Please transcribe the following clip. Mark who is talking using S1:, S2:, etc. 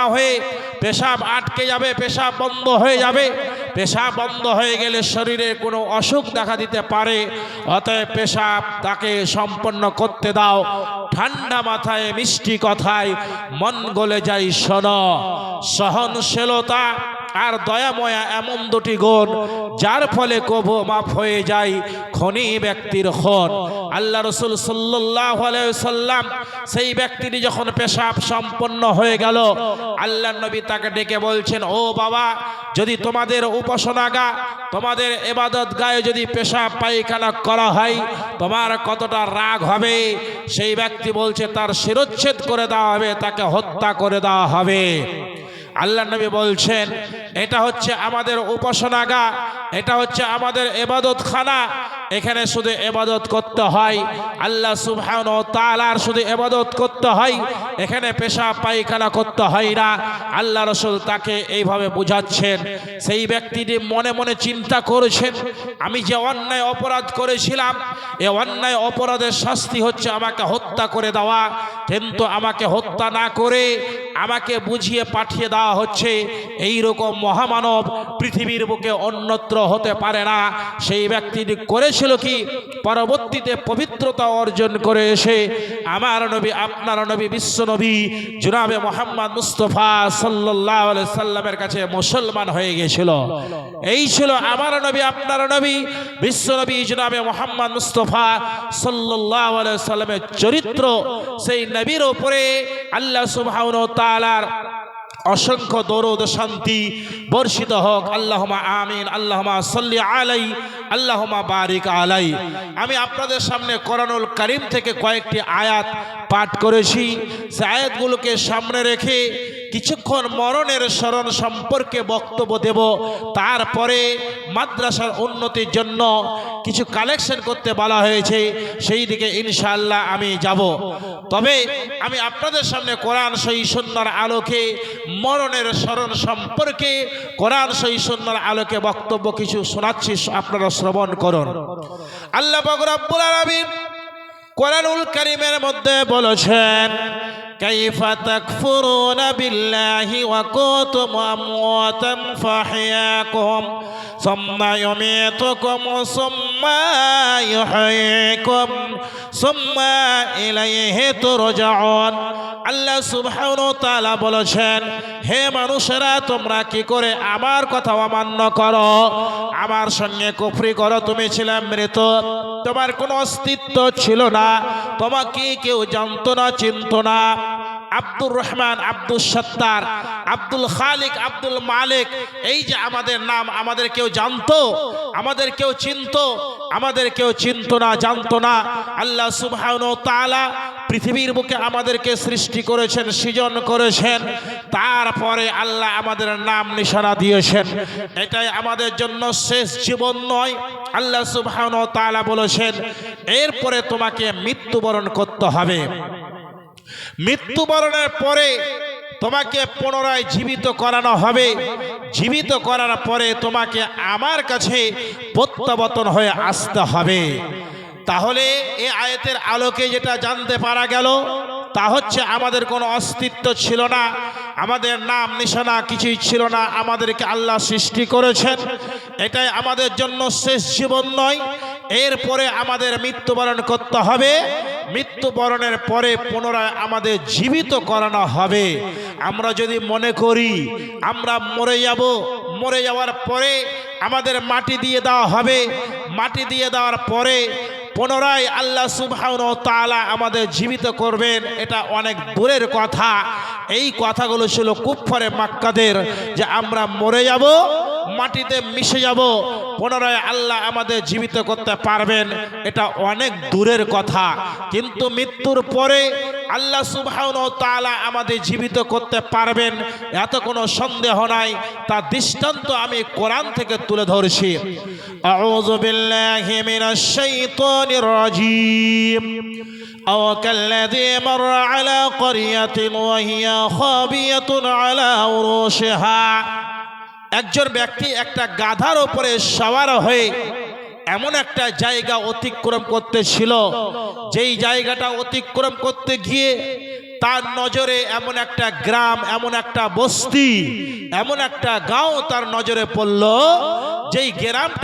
S1: জমা হয়ে পেশাব আটকে যাবে, পেশাব বন্ধ হয়ে যাবে। পেশাব বন্ধ হয়ে গেলে শরীরে কোনো অসুখ দেখা দিতে পারে। অতএব পেশাব তাকে সম্পন্ন করতে দাও। ঠান্ডা মাথায় মিষ্টি কথায় মন গলে যায় শোনো। সহনশীলতা আর দয়াময়া এমন দুটি গুণ যার ফলে কবু মাফ হয়ে যায় খনি ব্যক্তির খুন। আল্লাহ রাসূল সাল্লাল্লাহু আলাইহি সাল্লাম সেই ব্যক্তিটি যখন পেশাব সম্পন্ন হয়ে গেল, আল্লাহর নবী তাকে ডেকে বলছেন, ও বাবা, যদি তোমাদের উপাসনাগা, তোমাদের ইবাদত গায়ে যদি পেশাব পায়খানা করা হয় তোমার কতটা রাগ হবে। সেই ব্যক্তি বলছে তার শিরচ্ছেদ করে দেওয়া হবে, তাকে হত্যা করে দেওয়া হবে। আল্লাহ নবী বলছেন এটা হচ্ছে আমাদের উপাসনাগা, এটা হচ্ছে আমাদের ইবাদতখানা। এখানে শুধু ইবাদত করতে হয়, আল্লাহ সুবহানাহু ওয়া তাআলার শুধু ইবাদত করতে হয়, এখানে পেশাব পায়খানা করতে হয় না। আল্লাহ রাসূল তাকে এইভাবে বুঝাচ্ছেন। সেই ব্যক্তিটি মনে মনে চিন্তা করেছেন, আমি যে অন্যায় অপরাধ করেছিলাম, এই অন্যায় অপরাধের শাস্তি হচ্ছে আমাকে হত্যা করে দেওয়া, কিন্তু আমাকে হত্যা না করে আমাকে বুঝিয়ে পাঠিয়ে দেওয়া হচ্ছে। এই রকম মহামানব পৃথিবীর বুকে অন্যত্র হতে পারে না। সেই ব্যক্তিটি করেছিল কি, পরবর্তীতে পবিত্রতা অর্জন করে এসে আমার নবী, আপনার নবী, বিশ্ব নবী জনাবে মুহাম্মদ মুস্তাফা সাল্লাল্লাহু আলাইহি সাল্লামের কাছে মুসলমান হয়ে গিয়েছিল। এই ছিল আমার নবী, আপনার নবী, বিশ্ব নবী জনাবে মুহাম্মদ মুস্তাফা সাল্লাল্লাহু আলাইহি সাল্লামের চরিত্র। সেই নবীর উপরে আল্লাহ সুবহানাহু ওয়া তাআলার অসংখ্য দরুদ শান্তি বর্ষিত হোক। আল্লাহুম্মা আমিন, আল্লাহুম্মা সাল্লি আলাই, আল্লাহুম্মা বারিক আলাই। আমি আপনাদের সামনে কোরআনুল কারীম থেকে কয়েকটি আয়াত পাঠ করেছি। সেই আয়াতগুলোকে সামনে রেখে কিছুক্ষণ মরণের স্মরণ সম্পর্কে বক্তব্য দেব। তারপরে মাদ্রাসার উন্নতির জন্য কিছু কালেকশন করতে বলা হয়েছে, সেই দিকে ইনশাআল্লাহ আমি যাব। তবে আমি আপনাদের সামনে কোরআন সহিহ সুন্নাহর আলোকে মরণের স্মরণ সম্পর্কে কোরআন সহিহ সুন্নাহর আলোকে বক্তব্য কিছু শোনাচ্ছি, আপনারা শ্রবণ করুন। আল্লাহ পাক রব্বুল আলামিন কোরআনুল কারীমের মধ্যে বলেছেন, কাইফা তাকফুরুনা বিল্লাহি ওয়া কুনতুম আমওয়াতান ফাহইয়াকুম সুম্মা ইউমীতুকুম সুম্মা ইউহয়িকুম সুম্মা ইলাইহি তুরজাউন। আল্লাহ সুবহানাহু ওয়া তাআলা বলেছেন, হে মানুষেরা, তোমরা কি করে আমার কথা অমান্য করো, আমার সঙ্গে কুফরি করো। তুমি ছিলে মৃত, তোমার কোনো অস্তিত্ব ছিল না, তোমাকে কেউ জানতো না, চিনতো না। আব্দুর রহমান, আব্দুল সত্তার, আব্দুল খালিক, আব্দুল মালিক, এই যে আমাদের নাম, আমাদের কেউ জানতো, আমাদের কেউ চিনতো, আমাদের কেউ চিনতো না, জানতো না। আল্লাহ সুবহানাহু ওয়া তাআলা পৃথিবীর বুকে আমাদেরকে সৃষ্টি করেছেন, সৃজন করেছেন, তারপরে আল্লাহ আমাদের নাম নিশানা দিয়েছেন। এটাই আমাদের জন্য শেষ জীবন নয়। আল্লাহ সুবহানাহু ওয়া তাআলা বলেছেন, এরপরে তোমাকে মৃত্যুবরণ করতে হবে। মৃত্যুবরণের পরে তোমাকে পুনরায় জীবিত করানো হবে। জীবিত করার পরে তোমাকে আমার কাছে প্রত্যাবর্তন হয়ে আসতে হবে। তাহলে এই আয়াতের আলোকে যেটা জানতে পারা গেল তা হচ্ছে, আমাদের কোনো অস্তিত্ব ছিল না, আমাদের নাম নিশানা কিছুই ছিল না, আমাদেরকে আল্লাহ সৃষ্টি করেছেন। এটাই আমাদের জন্য শেষ জীবন নয়, এরপরে আমাদের মৃত্যুবরণ করতে হবে। মৃত্যুবরণের পরে পুনরায় আমাদের জীবিত করানো হবে। আমরা যদি মনে করি আমরা মরে যাব, মরে যাওয়ার পরে আমাদের মাটি দিয়ে দেওয়া হবে, মাটি দিয়ে দেওয়ার পরে পুনরায় আল্লাহ সুবহানাহু ওয়া তাআলা আমাদের জীবিত করবেন, এটা অনেক দূরের কথা। এই কথাগুলো ছিল কুফফারে মক্কাদের, যে আমরা মরে যাব, মাটিতে মিশে যাব, পুনরায় আল্লাহ আমাদের জীবিত করতে পারবেন, এটা অনেক দূরের কথা। কিন্তু মৃত্যুর পরে আল্লাহ সুবহানাহু ওয়া তাআলা আমাদের জীবিত করতে পারবেন, এত কোনো সন্দেহ নাই। তার দৃষ্টান্ত আমি কোরআন থেকে তুলে ধরেছি। আউযু বিল্লাহি মিনাশ শাইতানির রাজীম। আও কাল্লাযী মাররা আলা ক্বরিয়াতিন ওয়া হিয়া খাবিয়াতুন আলা উরুশিহা। একজন ব্যক্তি একটা গাধার উপরে সওয়ার হয়ে এমন একটা জায়গা অতিক্রম করতেছিল, যেই জায়গাটা অতিক্রম করতে গিয়ে তার নজরে এমন একটা গ্রাম, এমন একটা বস্তি, এমন একটা গাঁও তার নজরে পড়ল, যেই গ্রামটা